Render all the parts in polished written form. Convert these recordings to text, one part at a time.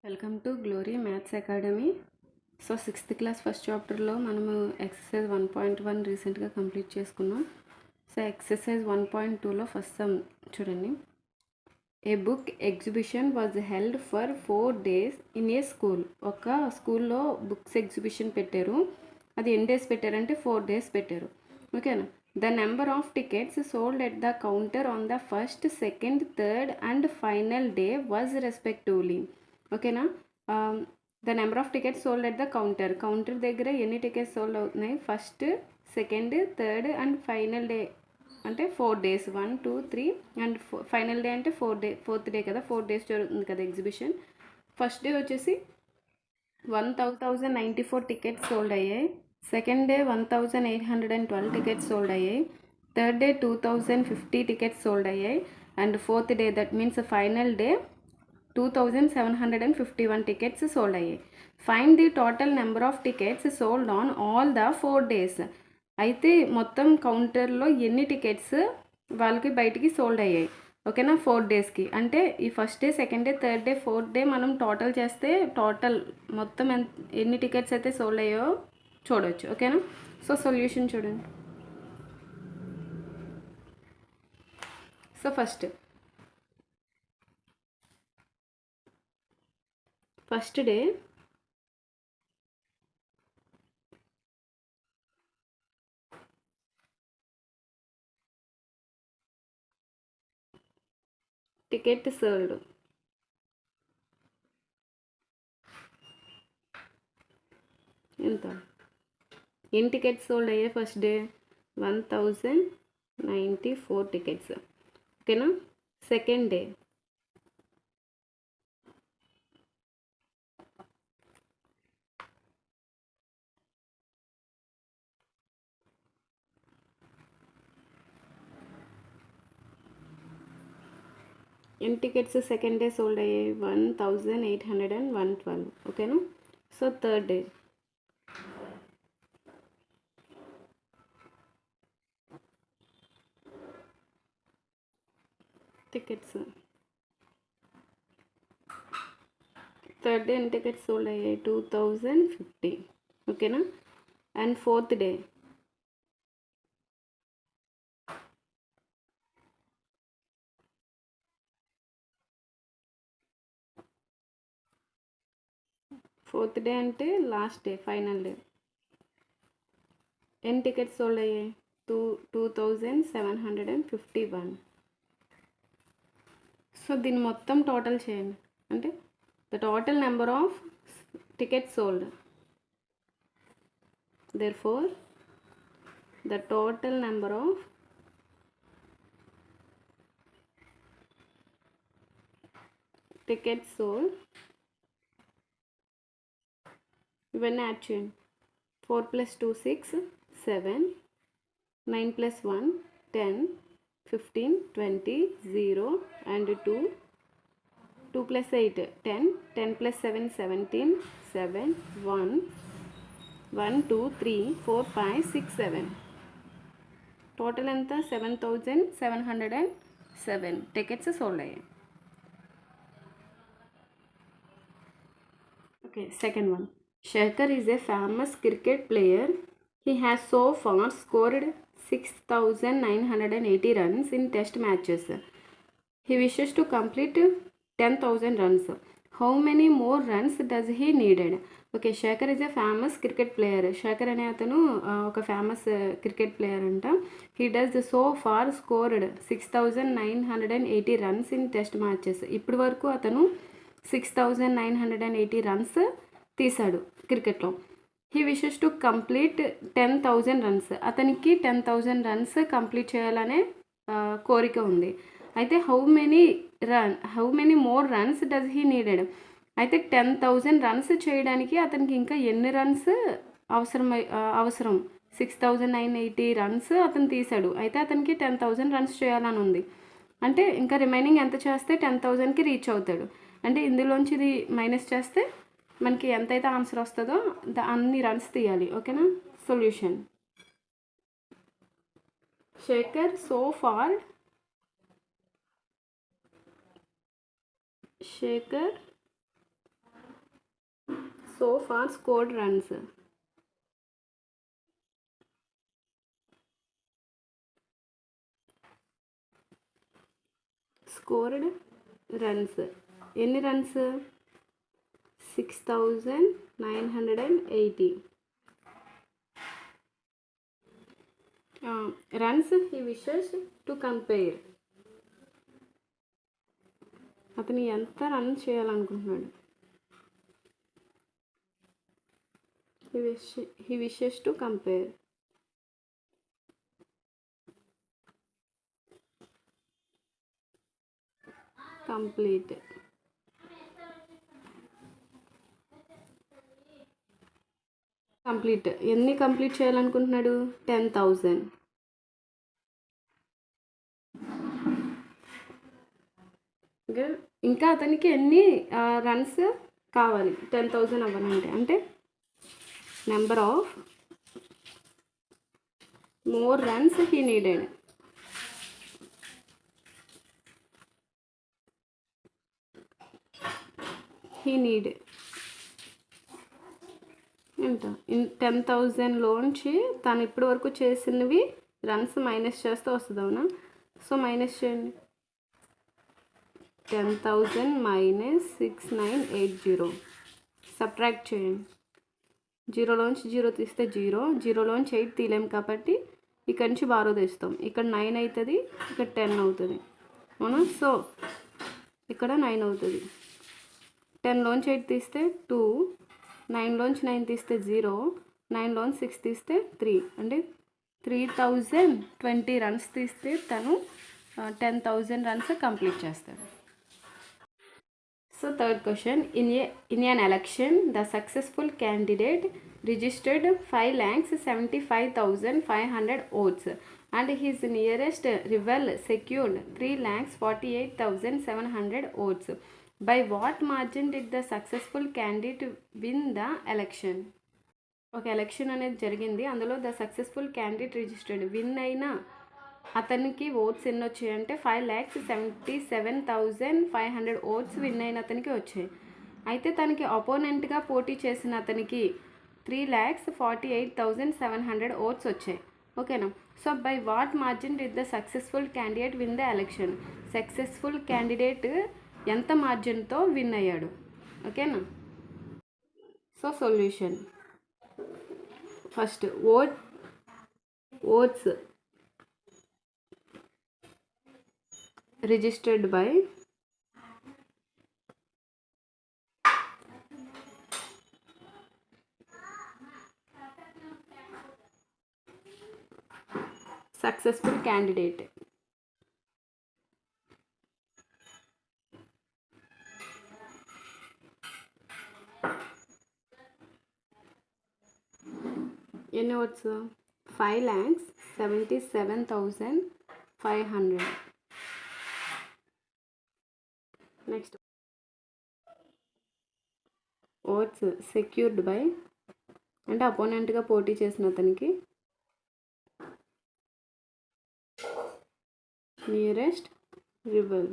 Welcome to glory maths academy. So 6th class first చాప్టర్లో మనము exercise 1.1 రీసెంట్గా complete చేసుకున్నాం. సో ఎక్సర్సైజ్ 1.2లో ఫస్ట్ సమ్ చూడండి. A book exhibition was held for 4 days in a school. ఒక స్కూల్లో books exhibition పెట్టారు. అది ఎన్ని డేస్ పెట్టారంటే 4 days పెట్టారు. ఓకేనా. The number of tickets sold at the counter on the first, second, third and final day was respectively. ఓకేనా. The number of tickets sold at the counter దగ్గర ఎన్ని టికెట్స్ సోల్డ్ అవుతున్నాయి? First, second, third and final day అంటే 4 days, 1, 2, 3 and final day అంటే 4th day కదా, 4 days జరుగుతుంది కదా exhibition. First day వచ్చేసి 1094 టికెట్స్ సోల్డ్ అయ్యాయి. సెకండ్ డే 1812 టికెట్స్ సోల్డ్ అయ్యాయి. థర్డ్ డే 2050 టికెట్స్ సోల్డ్ అయ్యాయి. And 4th day that means final day 2751 tickets sold అయ్యాయి. Find the total number of tickets sold on all the 4 days. అయితే మొత్తం కౌంటర్లో ఎన్ని tickets వాళ్ళకి బయటికి సోల్డ్ అయ్యాయి. ఓకేనా. 4 daysకి అంటే ఈ first day, second day, third day, 4th day మనం టోటల్ చేస్తే టోటల్ మొత్తం ఎన్ని టికెట్స్ అయితే సోల్డ్ అయ్యాయో చూడవచ్చు. ఓకేనా. సో సొల్యూషన్ చూడండి. So first day ticket sold ఎంత? ఎన్ని టికెట్స్ సోల్డ్ అయ్యాయి? First day 1094 tickets. ఓకేనా. సెకండ్ డే ఎన్ని టికెట్స్ సెకండ్ డే సోల్డ్ అయ్యాయి? 1812. ఓకేనా. సో థర్డ్ డే టికెట్స్ ఎన్ని టికెట్స్ సోల్డ్ అయ్యాయి? 2050. ఓకేనా. అండ్ ఫోర్త్ డే అంటే లాస్ట్ డే, ఫైనల్ డే. ఎన్ని టికెట్స్ సోల్డ్ అయ్యాయి? 2751. సో దీన్ని మొత్తం టోటల్ చేయండి. అంటే the total number of tickets sold. therefore the total number of tickets sold, ఇవన్నీ యాడ్ చేయండి. 4 + 2 6 7, 9 + 1 10, 15 20 0 and 2 + 8 10, 10 + 7 17, 7 1 1 2 3 4 5 6 7. టోటల్ ఎంత? 7707 టికెట్స్ సోల్డ్ అయ్యాయి. Okay. Second one. Shekhar is a famous cricket player. He has so far scored 6,980 runs in test matches. He wishes to complete 10,000 runs. How many more runs does he needed? Okay. Shekhar is a famous cricket player. Shekhar అనే అతను ఒక famous cricket player అంట. He does so far scored 6,980 runs in test matches. ఇప్పటి వరకు అతను 6,980 runs తీశాడు క్రికెట్లో. He wishes to complete 10,000 runs. అతనికి 10,000 రన్స్ కంప్లీట్ చేయాలనే కోరిక ఉంది. అయితే how many more runs does he needed. అయితే 10,000 రన్స్ చేయడానికి అతనికి ఇంకా ఎన్ని రన్స్ అవసరం? 6,980 రన్స్ అతను తీశాడు. అయితే అతనికి 10,000 రన్స్ చేయాలని ఉంది. అంటే ఇంకా రిమైనింగ్ ఎంత చేస్తే 10,000కి రీచ్ అవుతాడు. అంటే ఇందులోంచి ఇది మైనస్ చేస్తే మనకి ఎంతైతే ఆన్సర్ వస్తుందో అన్ని రన్స్ తీయాలి. ఓకేనా. Solution. Shekhar so far scored runs. Scored runs ఎన్ని runs? 6980 runs he wishes to compare. అతను ఎంత రన్ చేయాలనుకుంటున్నాడు? He wishes to compare. Complete. ఎన్ని కంప్లీట్ చేయాలనుకుంటున్నాడు? 10,000. ఇంకా అతనికి ఎన్ని రన్స్ కావాలి 10,000 అవ్వాలంటే? అంటే number of more runs he needed. ఎంత? 10,000లోంచి తను ఇప్పటి వరకు చేసినవి రన్స్ మైనస్ చేస్తే వస్తుంది, అవునా? సో మైనస్ చేయండి. 10,000 మైనస్ 6980 సబ్ట్రాక్ట్ చేయండి. 0లోంచి 0 తీస్తే 0, 0లోంచి 8 తీలేము కాబట్టి ఇక్కడ నుంచి 12 తీస్తాం. ఇక్కడ 9 అవుతుంది, ఇక్కడ 10 అవుతుంది, అవునా? సో ఇక్కడ 9 అవుతుంది. 10లోంచి 8 తీస్తే 2, 9లోంచి 9 తీస్తే 0, 9లోంచి 6 తీస్తే 3. అంటే 3020 రన్స్ తీస్తే తను 10,000 రన్స్ కంప్లీట్ చేస్తాడు. So third question. In an election the successful candidate registered 5,75,500 votes and his nearest rival secured 3,48,700 votes. By what margin did the successful candidate win the election? ఒక ఎలక్షన్ అనేది జరిగింది, అందులో the successful candidate registered win అయిన అతనికి oats ఎన్ని వచ్చాయంటే 5,77,500 oats win అయిన అతనికి వచ్చాయి. అయితే తనకి అపోనెంట్గా పోటీ చేసిన అతనికి 3,48,700 ఓట్స్ వచ్చాయి, ఓకేనా? So by what margin did the successful candidate win the election? Successful candidate ఎంత మార్జిన్తో విన్ అయ్యాడు, ఓకేనా? So solution. First votes registered by successful candidate. ఎన్ని votes? 5,77,500. Next votes secured by అంటే అపోనెంట్గా పోటీ చేసిన అతనికి నియరెస్ట్ రివల్.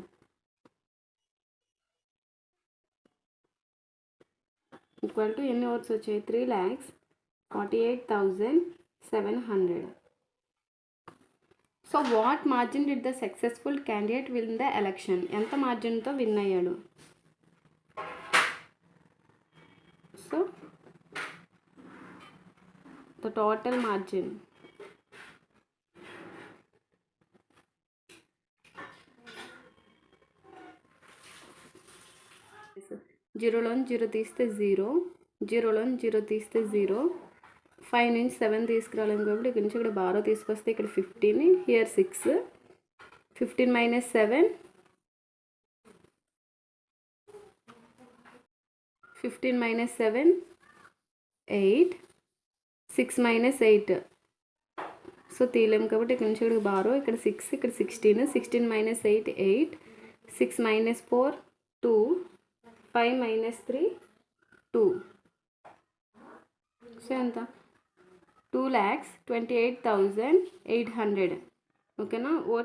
ఈక్వల్ టు ఎన్ని ఓట్స్ వచ్చాయి? 3,48,700. So what margin did the successful candidate win the election? ఎంత మార్జిన్తో విన్ అయ్యాడు? సో ద టోటల్ మార్జిన్ జీరోలోంచి 0 తీస్తే 0, 0లోంచి 0 తీస్తే 0, 5 నుంచి 7 తీసుకురాలేము కాబట్టి ఇక్కడ నుంచి ఇక్కడ 12 తీసుకొస్తే ఇక్కడ 15, here 6, 15 minus 7, 15 minus 7 8, 6 minus 8. So తీయలేము కాబట్టి ఇక్కడ నుంచి ఇక్కడ 12, ఇక్కడ 6, ఇక్కడ 16, 16 మైనస్ 8 8, 6 మైనస్ 4 2, 5 మైనస్ 3 2. సో ఎంత? 2,28,800, ఓకేనా? ఓట్